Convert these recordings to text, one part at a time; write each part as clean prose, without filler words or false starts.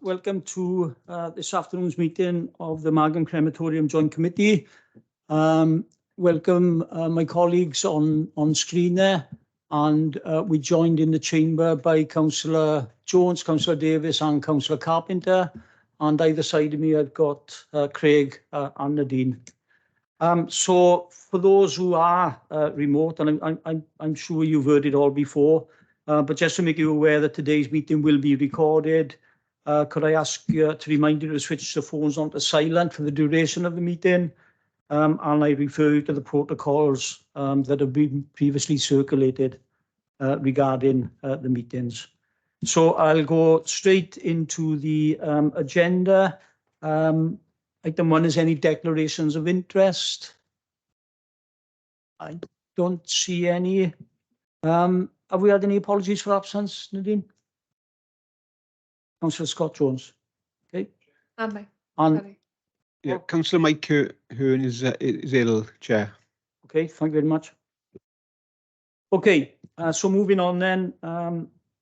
Welcome to this afternoon's meeting of the Margam Crematorium Joint Committee. Welcome my colleagues on screen there, and we joined in the chamber by Councillor Jones, Councillor Davis and Councillor Carpenter, and either side of me I've got Craig and Nadine. So for those who are remote, and I'm sure you've heard it all before, but just to make you aware that today's meeting will be recorded, could I ask you to remind you to switch the phones on to silent for the duration of the meeting, and I refer you to the protocols that have been previously circulated regarding the meetings. So I'll go straight into the agenda. Item 1 is any declarations of interest. I don't see any. Have we had any apologies for absence, Nadine? Councillor Scott Jones. Okay. And yeah, Councillor Mike Hearn is ill, Chair. Okay, thank you very much. Okay, so moving on then.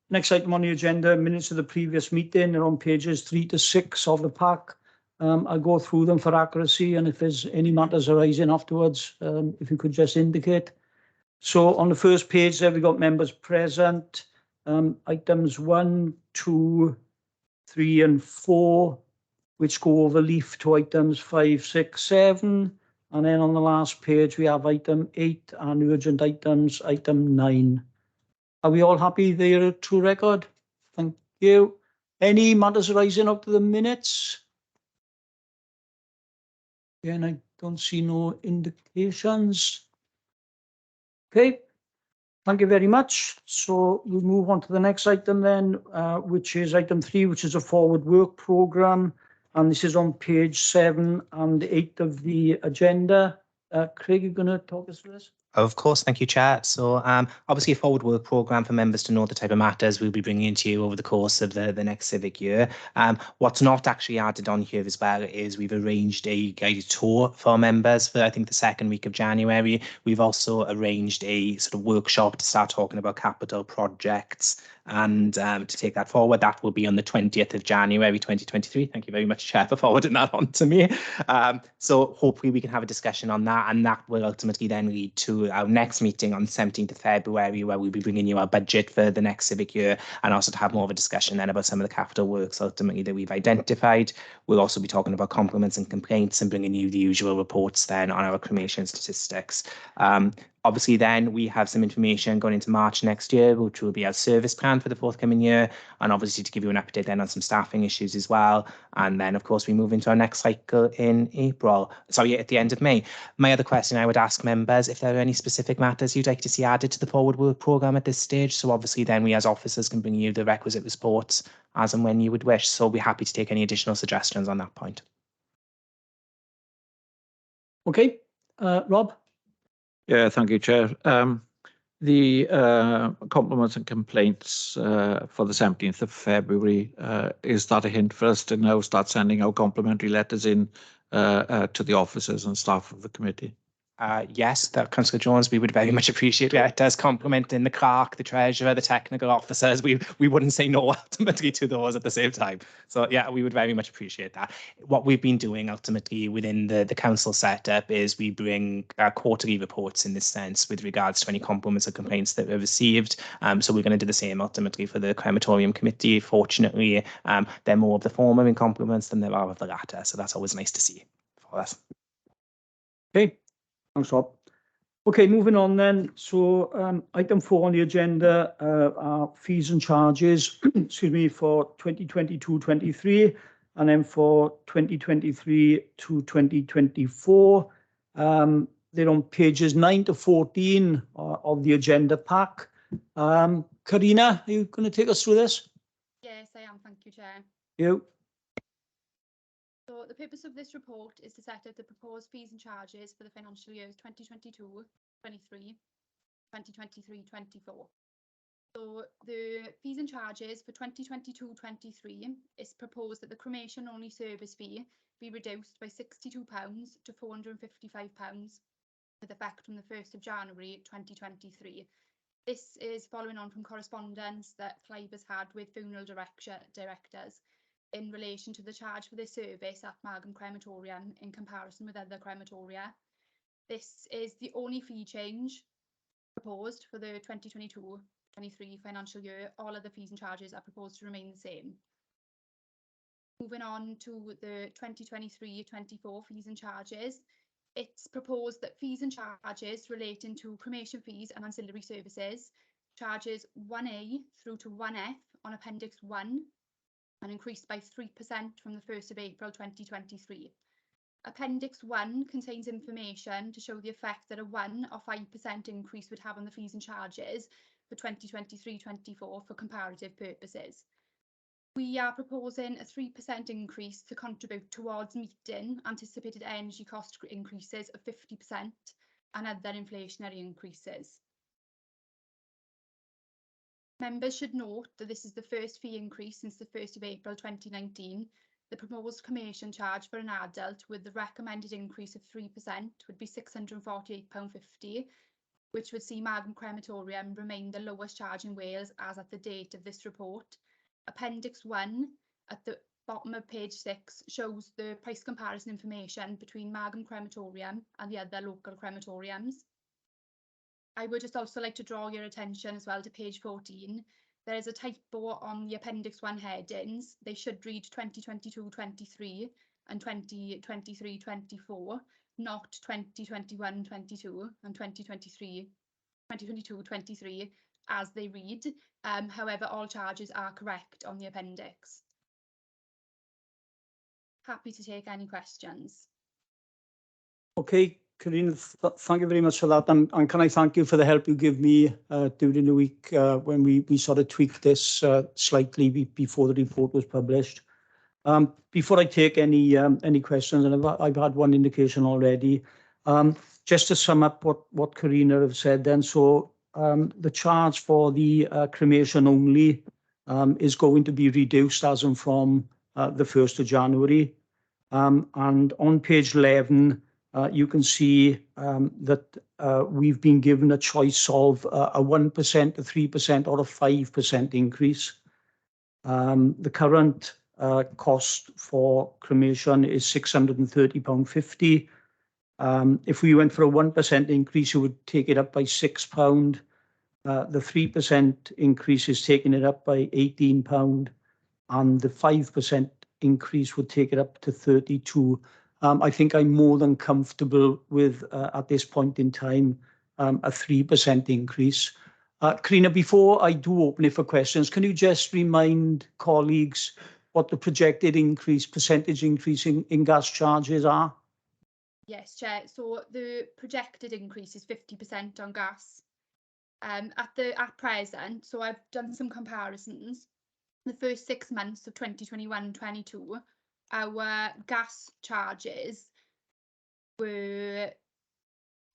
Next item on the agenda, minutes of the previous meeting. They're on pages 3 to 6 of the pack. I'll go through them for accuracy, and if there's any matters arising afterwards, if you could just indicate. So on the first page there, we've got members present. Items 1, 2, 3 and 4, which go over leaf to items 5, 6, 7. And then on the last page, we have item 8 and urgent items, item 9. Are we all happy there to record? Thank you. Any matters arising up to the minutes? Again, I don't see no indications. Okay, thank you very much. So we'll move on to the next item then, which is item 3, which is a forward work programme. And this is on page 7 and 8 of the agenda. Craig, you're going to talk us through this? Of course, thank you, Chair. So obviously a forward work programme for members to know the type of matters we'll be bringing to you over the course of the next civic year. What's not actually added on here as well is we've arranged a guided tour for members for, I think, the second week of January. We've also arranged a sort of workshop to start talking about capital projects and to take that forward. That will be on the 20th of January 2023. Thank you very much, Chair, for forwarding that on to me. So hopefully we can have a discussion on that, and that will ultimately then lead to our next meeting on the 17th of February, where we'll be bringing you our budget for the next civic year, and also to have more of a discussion then about some of the capital works ultimately that we've identified. We'll also be talking about compliments and complaints and bringing you the usual reports then on our cremation statistics. Obviously, then we have some information going into March next year, which will be our service plan for the forthcoming year, and obviously to give you an update then on some staffing issues as well. And then, of course, we move into our next cycle in April. Sorry, at the end of May. My other question I would ask members if there are any specific matters you'd like to see added to the forward work programme at this stage. So obviously, then we as officers can bring you the requisite reports as and when you would wish. So we'll be happy to take any additional suggestions on that point. Okay, Rob? Yeah, thank you, Chair. The compliments and complaints for the 17th of February, is that a hint for us to now start sending out complimentary letters in to the officers and staff of the committee? Yes, that Councillor Jones, we would very much appreciate letters complimenting the clerk, the treasurer, the technical officers. We wouldn't say no ultimately to those at the same time. So yeah, we would very much appreciate that. What we've been doing ultimately within the council setup is we bring quarterly reports in this sense with regards to any compliments or complaints that we've received. So we're going to do the same ultimately for the crematorium committee. Fortunately, they're more of the former in compliments than there are of the latter. So that's always nice to see for us. Okay. Thanks, Rob. Okay, moving on then. So item 4 on the agenda are fees and charges, excuse me, for 2022-23, and then for 2023 to 2024. They're on pages 9 to 14 of the agenda pack. Karina, are you going to take us through this? Yes, I am. Thank you, Chair. You. So the purpose of this report is to set out the proposed fees and charges for the financial years 2022-23, 2023-24. So the fees and charges for 2022-23 is proposed that the cremation only service fee be reduced by £62 to £455 with effect from the 1st of January 2023. This is following on from correspondence that Clive has had with funeral directors. in relation to the charge for this service at Margam Crematorium in comparison with other crematoria. This is the only fee change proposed for the 2022-23 financial year. All other fees and charges are proposed to remain the same. Moving on to the 2023-24 fees and charges, it's proposed that fees and charges relating to cremation fees and ancillary services, charges 1A through to 1F on Appendix 1, and increased by 3% from the 1st of April 2023. Appendix 1 contains information to show the effect that a 1 or 5% increase would have on the fees and charges for 2023-24 for comparative purposes. We are proposing a 3% increase to contribute towards meeting anticipated energy cost increases of 50% and other inflationary increases. Members should note that this is the first fee increase since the 1st of April 2019. The proposed cremation charge for an adult with the recommended increase of 3% would be £648.50, which would see Margam Crematorium remain the lowest charge in Wales as at the date of this report. Appendix 1 at the bottom of page 6 shows the price comparison information between Margam Crematorium and the other local crematoriums. I would just also like to draw your attention as well to page 14. There is a typo on the Appendix 1 headings. They should read 2022-23 and 2023-24, not 2021-22 and 2022-23 as they read. However, all charges are correct on the appendix. Happy to take any questions. Okay, Karina, thank you very much for that. And can I thank you for the help you give me during the week when we sort of tweaked this slightly before the report was published. Before I take any questions, and I've had one indication already, just to sum up what Karina have said then. So the charge for the cremation only is going to be reduced as and from the 1st of January. And on page 11, you can see that we've been given a choice of a 1%, a 3% or a 5% increase. The current cost for cremation is £630.50. If we went for a 1% increase, it would take it up by £6. The 3% increase is taking it up by £18, and the 5% increase would take it up to £32. I think I'm more than comfortable with, at this point in time, a 3% increase. Karina, before I do open it for questions, can you just remind colleagues what the projected percentage increase in gas charges are? Yes, Chair. So the projected increase is 50% on gas. At present, so I've done some comparisons. The first 6 months of 2021-22, our gas charges were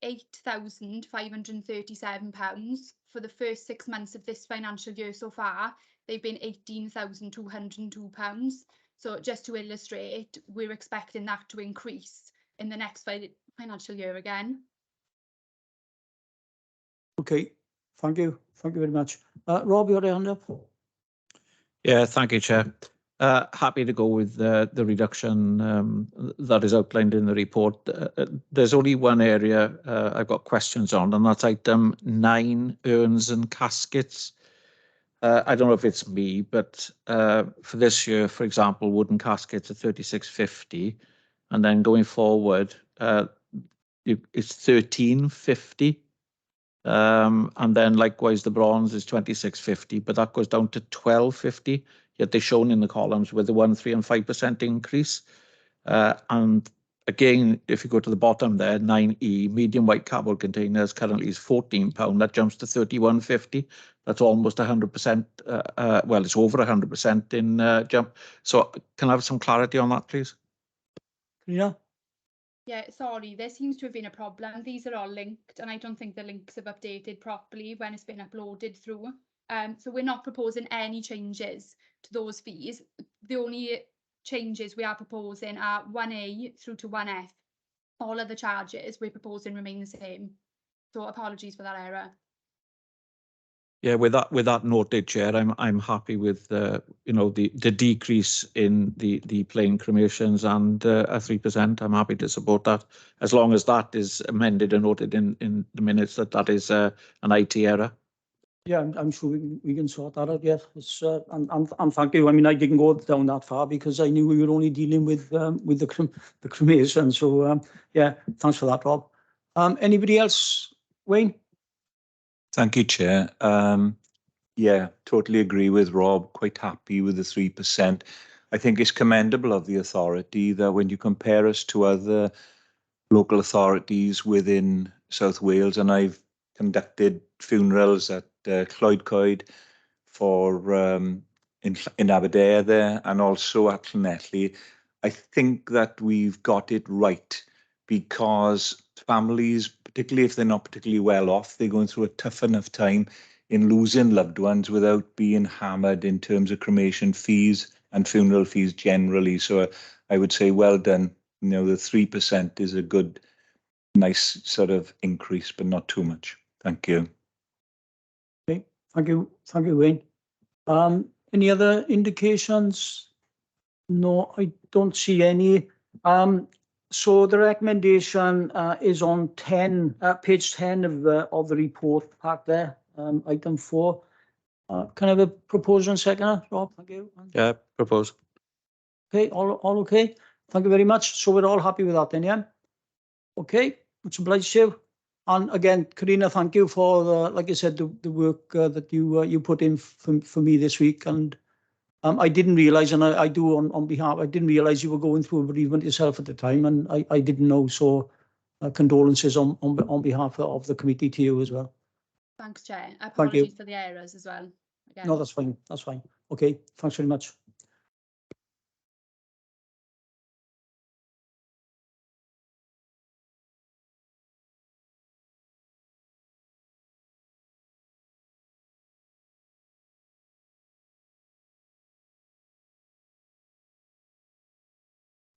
£8,537. For the first 6 months of this financial year so far, they've been £18,202. So just to illustrate, we're expecting that to increase in the next financial year again. Okay, thank you. Thank you very much. Rob, your hand up. Yeah, thank you, Chair. Happy to go with the reduction that is outlined in the report. There's only one area I've got questions on, and that's item 9, urns and caskets. I don't know if it's me, but for this year, for example, wooden caskets are £36.50, and then going forward, it's £13.50. And then likewise the bronze is £26.50, but that goes down to £12.50, yet they're shown in the columns with the 1%, 3% and 5% increase. And again, if you go to the bottom there, 9E, medium white cardboard containers currently is £14, that jumps to £31.50. That's almost 100%, well, it's over 100% in jump. So can I have some clarity on that, please? Yeah. Yeah, sorry, there seems to have been a problem. These are all linked, and I don't think the links have updated properly when it's been uploaded through. So we're not proposing any changes to those fees. The only changes we are proposing are 1A through to 1F. All other charges we're proposing remain the same. So apologies for that error. Yeah, with that noted, Chair, I'm happy with the decrease in the plain cremations and a 3%. I'm happy to support that as long as that is amended and noted in the minutes that is an IT error. Yeah, I'm sure we can sort that out. Yeah, it's and thank you. I mean, I didn't go down that far because I knew we were only dealing with the cremation. So yeah, thanks for that, Rob. Anybody else, Wayne? Thank you, Chair. Yeah, totally agree with Rob. Quite happy with the 3%. I think it's commendable of the authority that when you compare us to other local authorities within South Wales, and I've conducted funerals at Cloydcoed for in Aberdare there, and also at Llanelli. I think that we've got it right because families, particularly if they're not particularly well off, they're going through a tough enough time in losing loved ones without being hammered in terms of cremation fees and funeral fees generally. So I would say well done. The 3% is a good, nice sort of increase, but not too much. Thank you. Okay, thank you, Wayne. Any other indications? No, I don't see any. So the recommendation is on page 10 of the report pack there, item 4. Can I have a proposal and second, Rob? Thank you. Yeah, propose. Okay, all okay. Thank you very much. So we're all happy with that then, yeah? Okay, much obliged to you. And again, Karina, thank you for like I said, the work that you put in for me this week. And I didn't realise, and I do on behalf, I didn't realise you were going through a bereavement yourself at the time, and I didn't know. So condolences on behalf of the committee to you as well. Thanks, Chair. Thank you. Apologies for the errors as well. Again. No, that's fine. That's fine. Okay, thanks very much.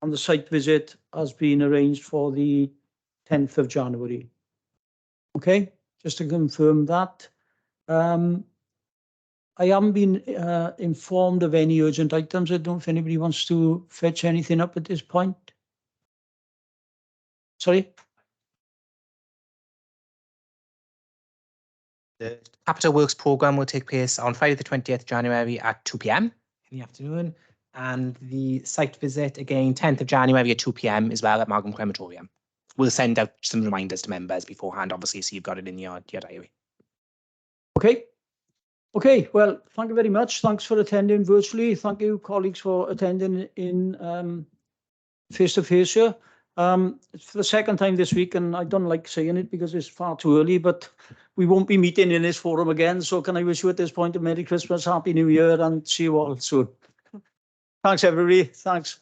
And the site visit has been arranged for the 10th of January. Okay, just to confirm that. I haven't been informed of any urgent items. I don't know if anybody wants to fetch anything up at this point. Sorry? The Capital Works programme will take place on Friday the 20th January at 2 p.m. in the afternoon. And the site visit, again, 10th of January at 2 p.m. as well at Margam Crematorium. We'll send out some reminders to members beforehand, obviously, so you've got it in your diary. Okay. Okay, well, thank you very much. Thanks for attending virtually. Thank you, colleagues, for attending in face-to-face here. It's for the second time this week, and I don't like saying it because it's far too early, but we won't be meeting in this forum again. So can I wish you at this point a Merry Christmas, Happy New Year, and see you all soon. Thanks, everybody. Thanks.